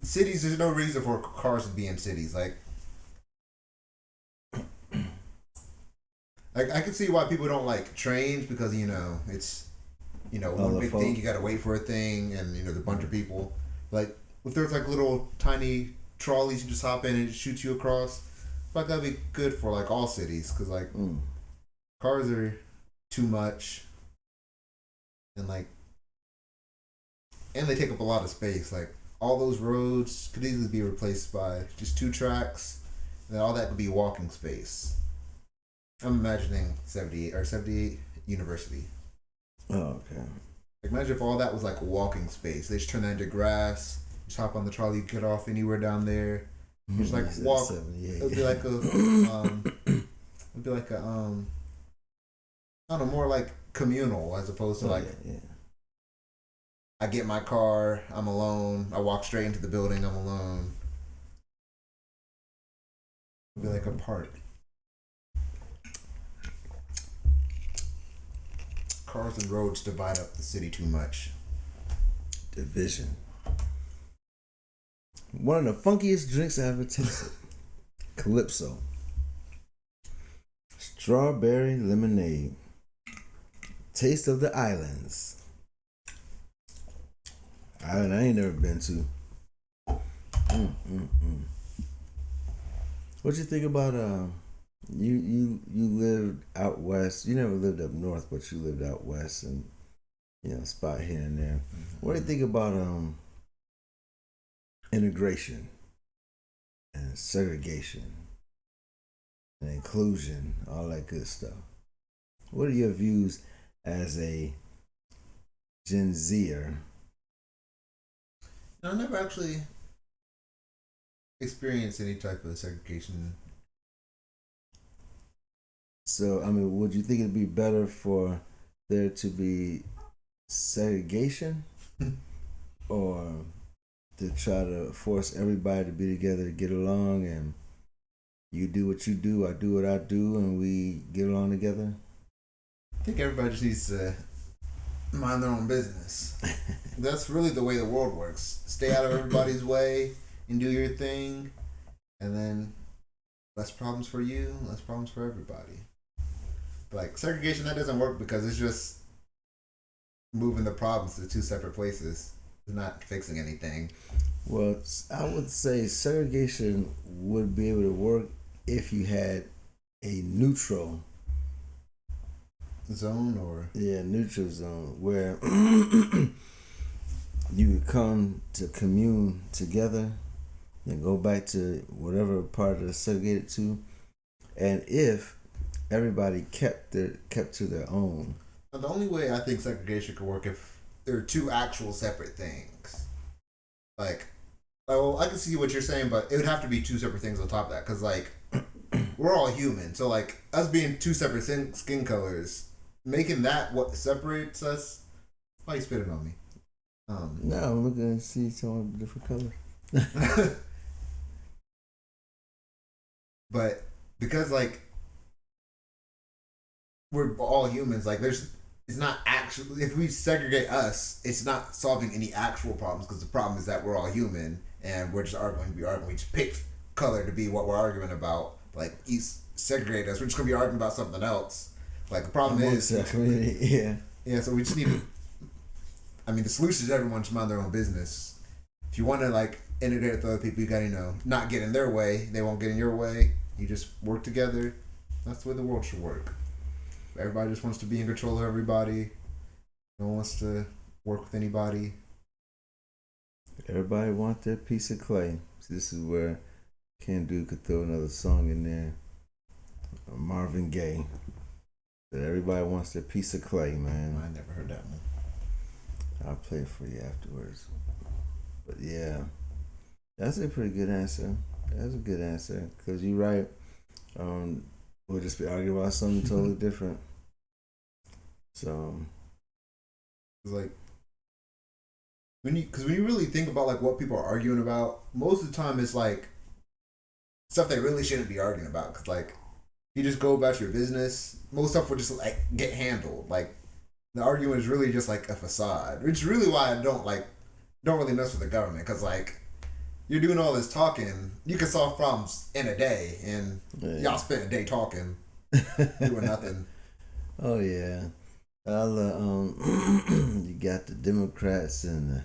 cities, there's no reason for cars to be in cities. Like I can see why people don't like trains because it's one big thing. You got to wait for a thing, and there's a bunch of people. Like if there's like little tiny trolleys, you just hop in and it shoots you across. I feel like that'd be good for like all cities because like cars are too much, and they take up a lot of space. Like all those roads could easily be replaced by just 2 tracks, and then all that could be walking space. I'm imagining 78 University. Oh, okay. Like imagine if all that was like walking space. They just turn that into grass. Just hop on the trolley, get off anywhere down there. Just like walk. It'd be like a I don't know, more like communal as opposed to I get my car, I'm alone. I walk straight into the building, I'm alone. It'd be like a park. Cars and roads divide up the city too much. Division. One of the funkiest drinks I ever tasted. Calypso. Strawberry lemonade. Taste of the islands. Island I ain't never been to. What you think about you lived out west. You never lived up north, but you lived out west and spot here and there. What do you think about integration and segregation and inclusion, all that good stuff? What are your views as a Gen Zer? I never actually experienced any type of segregation. So, I mean, would you think it'd be better for there to be segregation or to try to force everybody to be together to get along and you do what you do, I do what I do, and we get along together? I think everybody just needs to mind their own business. That's really the way the world works. Stay out of everybody's way and do your thing, and then less problems for you, less problems for everybody. But like segregation, that doesn't work because it's just moving the problems to 2 separate places. It's not fixing anything. Well, I would say segregation would be able to work if you had a neutral Zone or neutral zone where you would come to commune together and go back to whatever part of segregated to, and if everybody kept to their own. the only way I think segregation could work if there are two actual separate things. Like, well, I can see what you're saying, but it would have to be two separate things on top of that, because like we're all human, so like us being two separate skin colors, making that what separates us. Why are you spitting on me? No, I'm looking to see some of the different colors. But because like we're all humans, like it's not actually, if we segregate us, it's not solving any actual problems, because the problem is that we're all human and we're just arguing. We just picked color to be what we're arguing about. Like, you segregate us, we're just gonna be arguing about something else. Like, the problem is yeah. So we just need to. I mean, the solution is everyone should mind their own business. If you want to like integrate with other people, you gotta not get in their way. They won't get in your way. You just work together. That's the way the world should work. Everybody just wants to be in control of everybody. No one wants to work with anybody. Everybody wants their piece of clay. So this is where Ken Duke could throw another song in there. Marvin Gaye. That everybody wants their piece of clay, man. I never heard that one. I'll play it for you afterwards. But yeah, that's a pretty good answer. That's a good answer, because you're right. We'll just be arguing about something totally different. So it's like when you really think about like what people are arguing about, most of the time it's like stuff they really shouldn't be arguing about. Because like, you just go about your business, most stuff will just like get handled. Like, the argument is really just like a facade, which is really why I don't really mess with the government, because like, you're doing all this talking, you can solve problems in a day, and y'all spent a day talking, doing nothing. Oh yeah, you got the Democrats and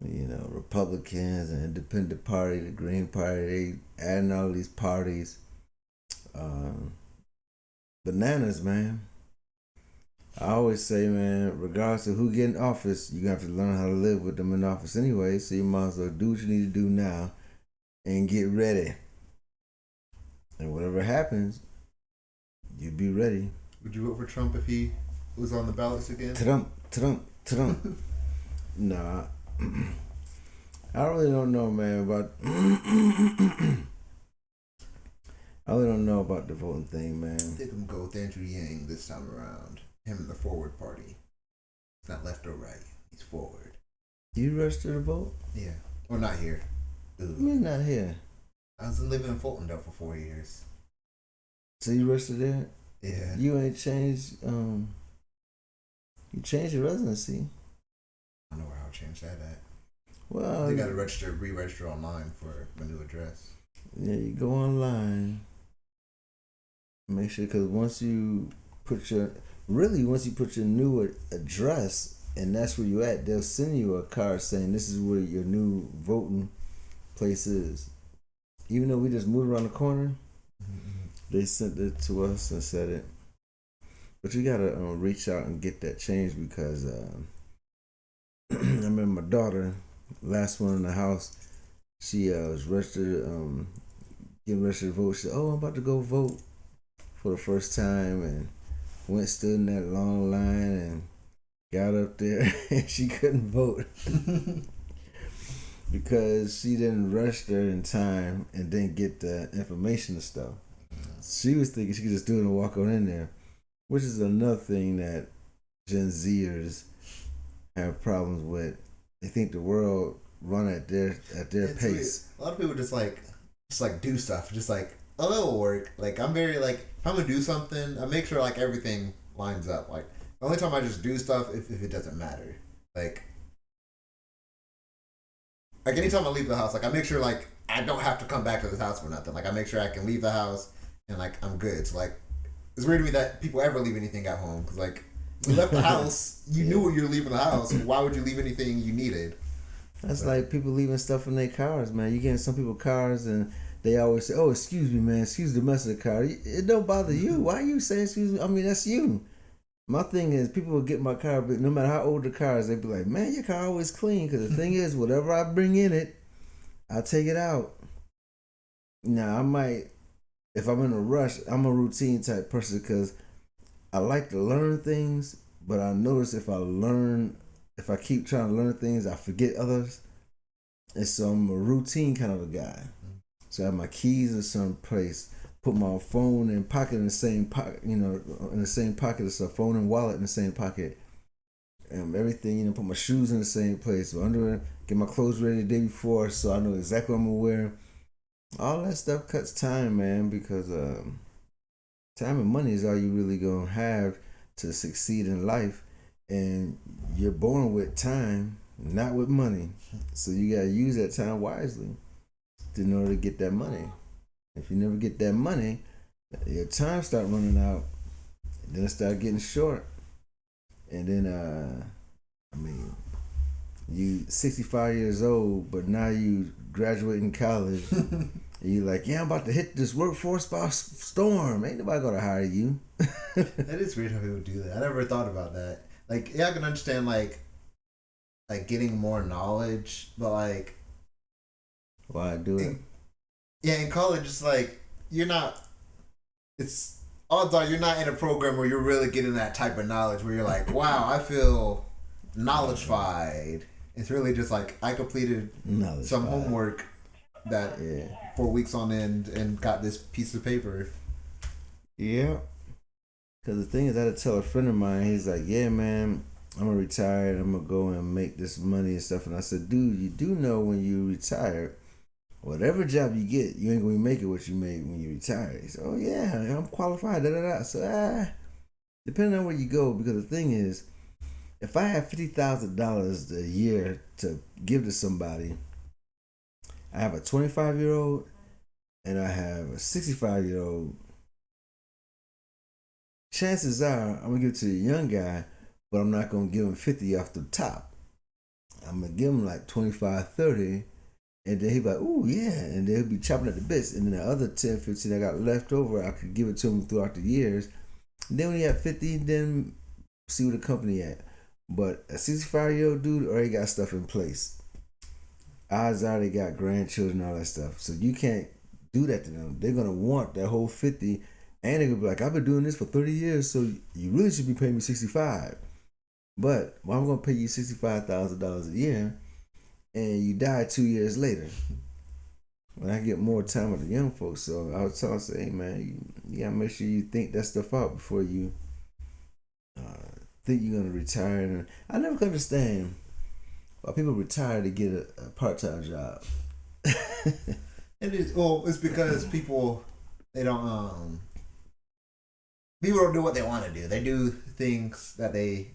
the Republicans and Independent Party, the Green Party. They adding all these parties. Bananas, man. I always say, man, regardless of who get in office, you have to learn how to live with them in office anyway. So you might as well do what you need to do now and get ready. And whatever happens, you be ready. Would you vote for Trump if he was on the ballots again? Trump. Nah. I really don't know, man, about I really don't know about the voting thing, man. I think I'm going to go with Andrew Yang this time around. Him and the Forward Party. It's not left or right. He's forward. You registered to vote? Yeah. Well, not here. Ooh. You're not here. I was living in Fultondale for 4 years. So you registered there? Yeah. You ain't changed, you changed your residency. I don't know where I'll change that at. Well, you got to re-register online for my new address. Yeah, you go online. Make sure, because once you put your new address and that's where you at, they'll send you a card saying this is where your new voting place is. Even though we just moved around the corner, they sent it to us and said it. But you gotta reach out and get that changed, because I remember my daughter, last one in the house, she was registered, getting registered to vote. She said, "Oh, I'm about to go vote for the first time," and went stood in that long line and got up there and she couldn't vote because she didn't register in time and didn't get the information and stuff. She was thinking she could just do it and walk on in there, which is another thing that Gen Zers have problems with. They think the world run at their pace. Weird. A lot of people just do stuff, just like, oh, it'll work. Like, I'm very like, if I'm gonna do something, I make sure like everything lines up. Like, the only time I just do stuff if it doesn't matter. Like anytime I leave the house, like I make sure like I don't have to come back to this house for nothing. Like, I make sure I can leave the house and like I'm good. So like, it's weird to me that people ever leave anything at home, because like You left the house. You knew you were leaving the house. Why would you leave anything you needed? That's like people leaving stuff in their cars, man. You get in some people's cars and they always say, "Oh, excuse me, man. Excuse the mess of the car." It don't bother you. Why are you saying excuse me? I mean, that's you. My thing is, people will get in my car, but no matter how old the car is, they be like, "Man, your car always clean." Because the thing is, whatever I bring in it, I take it out. Now, I might, if I'm in a rush, I'm a routine type person because I like to learn things, but I notice if I keep trying to learn things, I forget others. And so I'm a routine kind of a guy. So I have my keys in some place, put my phone and pocket in the same pocket, in the same pocket as a phone and wallet in the same pocket. Everything, put my shoes in the same place. So underwear, get my clothes ready the day before so I know exactly what I'm gonna wear. All that stuff cuts time, man, because time and money is all you really gonna have to succeed in life. And you're born with time, not with money. So you gotta use that time wisely in order to get that money. If you never get that money, your time start running out. And then it start getting short. And then you 65 years old, but now you graduating college. And you're like, yeah, I'm about to hit this workforce by storm. Ain't nobody gonna hire you. That is weird how people do that. I never thought about that. Like, yeah, I can understand like getting more knowledge, but like, why do it? Yeah, in college, it's like you're not. It's odds are you're not in a program where you're really getting that type of knowledge where you're like, wow, I feel knowledgeified. It's really just like I completed some homework that 4 weeks on end and got this piece of paper. Yeah. Because the thing is, I had to tell a friend of mine, he's like, yeah, man, I'm going to retire. I'm going to go and make this money and stuff. And I said, dude, you do know when you retire, whatever job you get, you ain't going to be making what you made when you retire. He said, oh, yeah, I'm qualified, da-da-da. So, depending on where you go, because the thing is, if I have $50,000 a year to give to somebody, I have a 25-year-old and I have a 65-year-old. Chances are I'm going to give it to the young guy, but I'm not going to give him 50 off the top. I'm going to give him like 25, 30, and then he'll be like, ooh, yeah, and then he'll be chopping at the bits. And then the other 10, 15 I got left over, I could give it to him throughout the years. And then when he had 50, then see where the company at. But a 65-year-old dude already got stuff in place. Odds are they got grandchildren and all that stuff. So you can't do that to them. They're going to want that whole 50, and they're going to be like, I've been doing this for 30 years, so you really should be paying me 65. But I'm going to pay you $65,000 a year, and you die 2 years later. When I get more time with the young folks, so I was telling them, hey, man, you got to make sure you think that stuff out before you think you're going to retire. And I never could understand why people retire to get a part-time job. It is, well, it's because people don't do what they want to do. They do things that they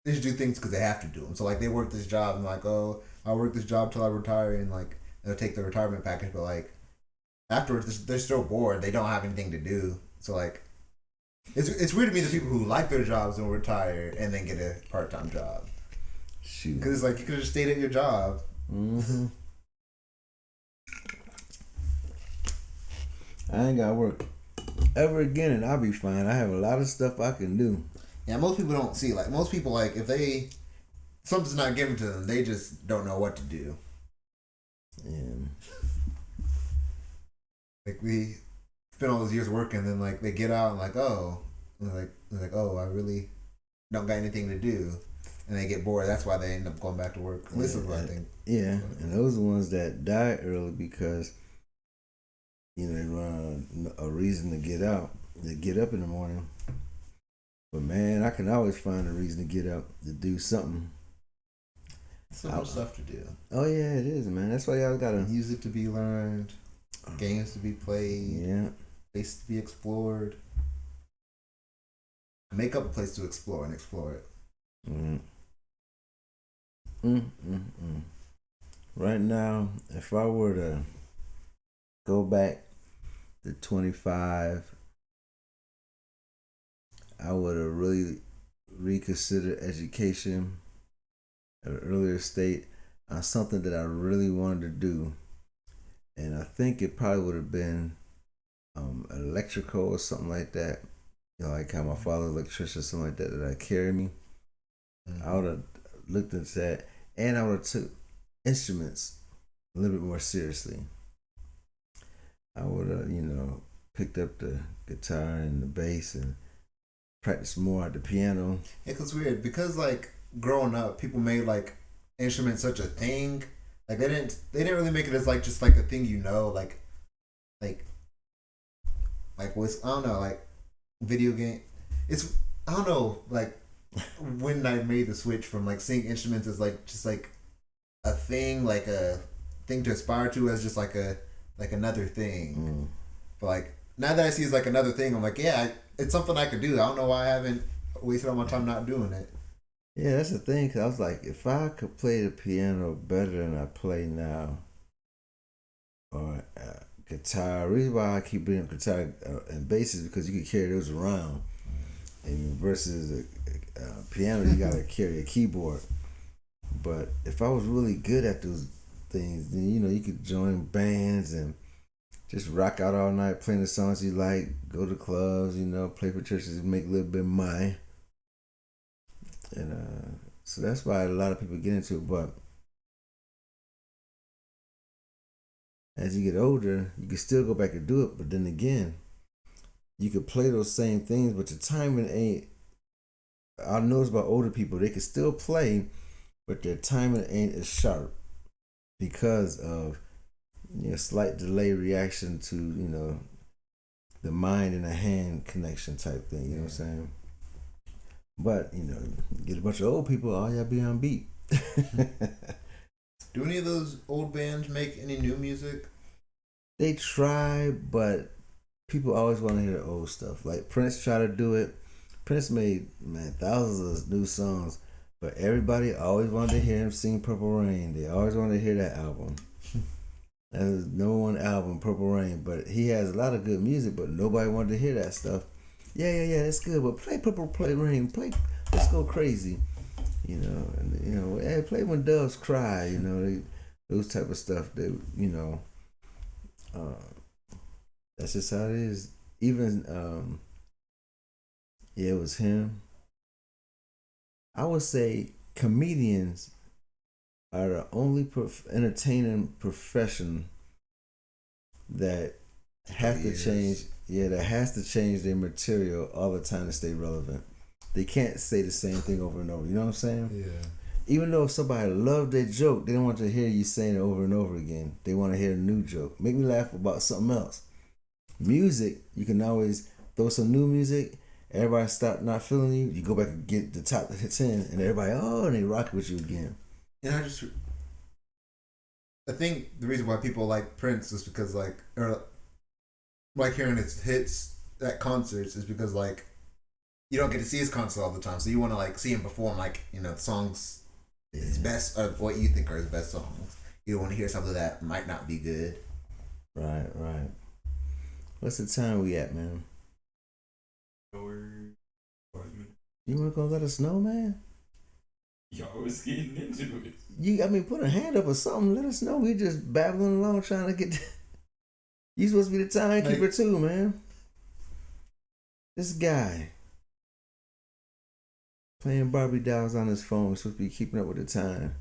just do things because they have to do them. So like they work this job and like, oh, I'll work this job till I retire, and like they'll take the retirement package, but like afterwards they're still bored. They don't have anything to do. So like it's weird to me the people who like their jobs and retire and then get a part-time job. Shoot, because it's like you could have stayed at your job. Mm-hmm. I ain't gotta work ever again, and I'll be fine. I have a lot of stuff I can do. Yeah, most people don't see. Like most people, like if something's not given to them, they just don't know what to do. Yeah. Like we spend all those years working, and then like they get out and like, oh, and they're like, oh, I really don't got anything to do, and they get bored. That's why they end up going back to work. This is what I think. Yeah, and those are the ones that die early because they run a reason to get out. They get up in the morning. But man, I can always find a reason to get up to do something. So much stuff to do. Oh yeah, it is, man. That's why y'all gotta music to be learned, games to be played, yeah, place to be explored. Make up a place to explore and explore it. Right now, if I were to go back to 25, I would have really reconsider education at an earlier state on something that I really wanted to do, and I think it probably would have been electrical or something like that. You know, like how my father's electrician or something like that that carried me. I would have looked into that, and I would have took instruments a little bit more seriously. I would have, picked up the guitar and the bass and practiced more at the piano. Yeah, 'cause it's weird because like growing up, people made like instruments such a thing. Like they didn't really make it as like just like a thing, like what's, I don't know, like video game. It's, I don't know, like when I made the switch from like seeing instruments as like just like a thing to aspire to, as just like another thing. But like now that I see it as like another thing, I'm like, yeah, it's something I could do. I don't know why I haven't wasted all my time not doing it. Yeah, that's the thing. Cause I was like, if I could play the piano better than I play now, or guitar. The reason why I keep bringing up guitar and bass is because you can carry those around, and versus a piano, you gotta carry a keyboard. But if I was really good at those things, then you could join bands and just rock out all night playing the songs you like, go to clubs, play for churches and make a little bit of money. And so that's why a lot of people get into it. But as you get older, you can still go back and do it. But then again, you could play those same things, but the timing ain't. I notice about older people, they can still play, but their timing ain't as sharp because of slight delay reaction to the mind and the hand connection type thing. You know what I'm saying? But get a bunch of old people, all y'all be on beat. Do any of those old bands make any new music? They try, but people always want to hear the old stuff. Like Prince tried to do it. Prince made thousands of new songs, but everybody always wanted to hear him sing Purple Rain. They always wanted to hear that album. That was number one album, Purple Rain. But he has a lot of good music, but nobody wanted to hear that stuff. Yeah, that's good. But play Purple Rain. Let's go crazy. Hey, play When Doves Cry. Those type of stuff. That's just how it is. Even it was him. I would say comedians are the only entertaining profession that have to change. Yeah, that has to change their material all the time to stay relevant. They can't say the same thing over and over. You know what I'm saying? Yeah. Even though if somebody loved their joke, they don't want to hear you saying it over and over again. They want to hear a new joke. Make me laugh about something else. Music, you can always throw some new music. Everybody stop not feeling you. You go back and get the top 10, and everybody, and they rock with you again. And I think the reason why people like Prince is because like hearing his hits at concerts is because like you don't get to see his concert all the time, so you want to like see him perform the songs, his best, or what you think are his best songs. You don't want to hear something that might not be good. Right. What's the time we at, man? You weren't gonna let us know, man? Y'all was getting into it. Put a hand up or something. Let us know. We just babbling along trying to get. You supposed to be the timekeeper too, man. This guy playing Barbie dolls on his phone, supposed to be keeping up with the time.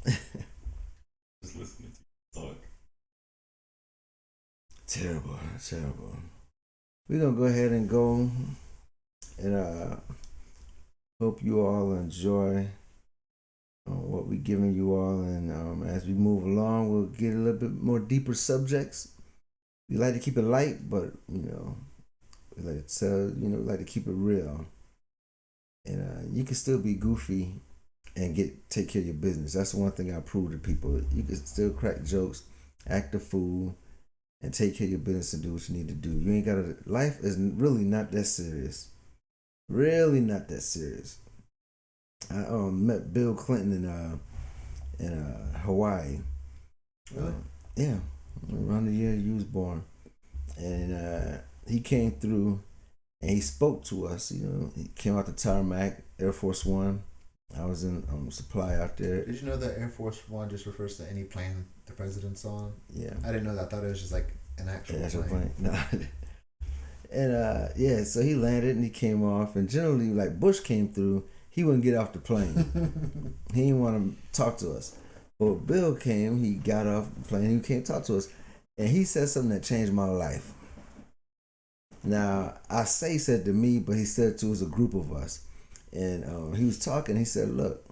Just listening to you talk. Terrible. We're gonna go ahead and go, and hope you all enjoy what we're giving you all, and as we move along, we'll get a little bit more deeper subjects. We like to keep it light, but we like to tell, we like to keep it real. And you can still be goofy and take care of your business. That's the one thing I prove to people. You can still crack jokes, act a fool, and take care of your business and do what you need to do. You ain't gotta. Life is really not that serious. Really not that serious. I met Bill Clinton in Hawaii. Really? Yeah, around the year you was born, and he came through, And he spoke to us. He came out the tarmac, Air Force One. I was in supply out there. Did you know that Air Force One just refers to any plane the president's on? Yeah. I didn't know that. I thought it was just like an actual plane. No. And so he landed and he came off. And generally, like Bush came through, he wouldn't get off the plane. He didn't want to talk to us. But Bill came, he got off the plane, he came to talk to us. And he said something that changed my life. Now, I say he said to me, but he said to us, a group of us. And he was talking, he said, look,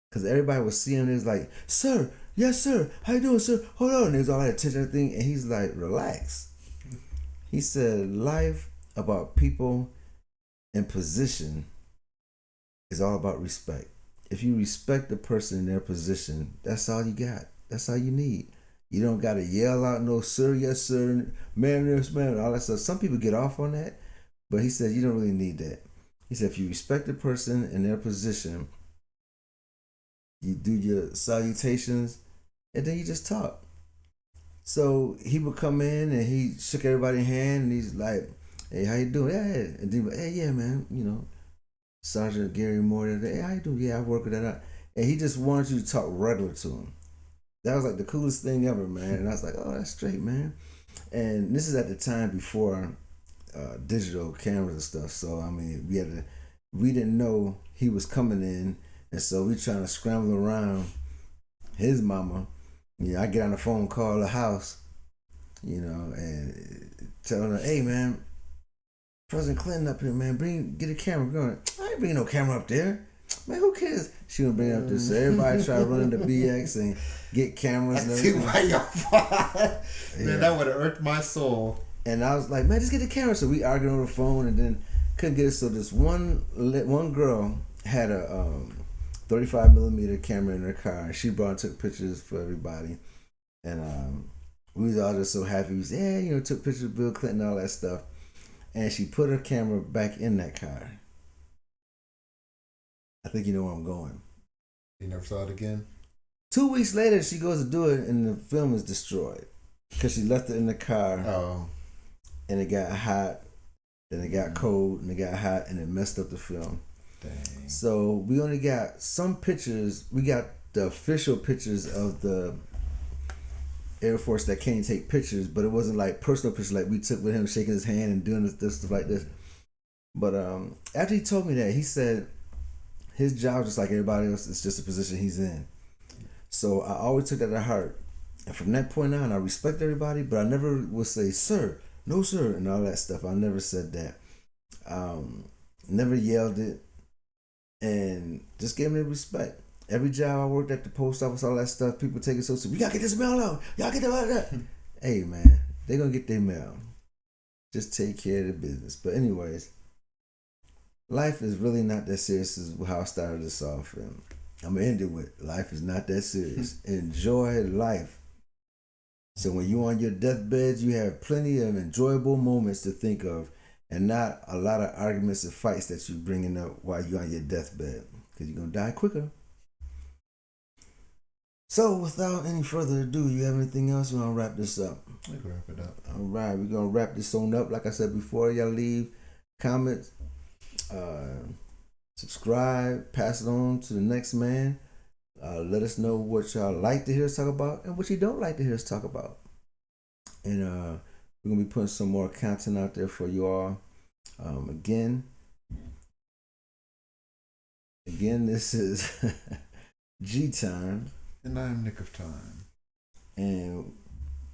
because everybody was seeing him, he was like, sir, yes, sir, how you doing, sir? Hold on. And there's all that attention and everything. And he's like, relax. He said, life about people in position is all about respect. If you respect the person in their position, that's all you got. That's all you need. You don't got to yell out, no, sir, yes, sir, ma'am, yes, ma'am, all that stuff. Some people get off on that, but he said, you don't really need that. He said, if you respect the person in their position, you do your salutations, and then you just talk. So he would come in and he shook everybody's hand and he's like, hey, how you doing? Yeah. And then, hey, yeah, man, Sergeant Gary Moore, hey, how you doing? Yeah, I work with that. And he just wanted you to talk regular to him. That was like the coolest thing ever, man. And I was like, oh, that's straight, man. And this is at the time before digital cameras and stuff. So, I mean, we didn't know he was coming in. And so we trying to scramble around his mama. I get on the phone, call the house, and telling her, hey, man, President Clinton up here, man, get a camera going. I ain't bringing no camera up there. Man, who cares? She would bring it up there. So everybody try to run into BX and get cameras and everything. See why y'all fought. Man, that would have irked my soul. And I was like, man, just get the camera. So we argued on the phone and then couldn't get it. So this one girl had a 35 millimeter camera in her car, and she brought and took pictures for everybody. And we was all just so happy. We said, yeah, took pictures of Bill Clinton and all that stuff. And she put her camera back in that car. I think you know where I'm going. You never saw it again? 2 weeks later, she goes to do it, and the film is destroyed because she left it in the car. Oh. And it got hot, then it got cold, and it got hot, and it messed up the film. Dang. So we only got some pictures. We got the official pictures of the Air Force that can't take pictures, but it wasn't like personal pictures like we took with him shaking his hand and doing this stuff like this. But after he told me that, he said his job, just like everybody else, is just a position he's in. So I always took that to heart. And from that point on, I respect everybody, but I never would say, sir, no, sir, and all that stuff. I never said that. Never yelled it. And just gave me respect. Every job I worked at, the post office, all that stuff, people take it so serious. We gotta get this mail out. Y'all get that. Hey, man, they gonna get their mail. Just take care of the business. But anyways, life is really not that serious is how I started this off. And I'm gonna end it with, life is not that serious. Enjoy life. So when you're on your deathbed, you have plenty of enjoyable moments to think of, and not a lot of arguments and fights that you're bringing up while you're on your deathbed, because you're going to die quicker. So without any further ado, you have anything else? You want to wrap this up? We can wrap it up. All right, we're going to wrap this on up. Like I said before, y'all leave comments, subscribe, pass it on to the next man. Let us know what y'all like to hear us talk about and what you don't like to hear us talk about. And we're going to be putting some more content out there for you all. Again, this is G-Time. And I'm Nick of Time. And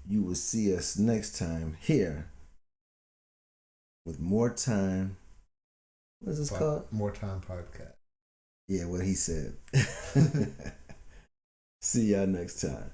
you will see us next time here with More Time. What is this called? More Time Podcast. Yeah, what he said. See y'all next time.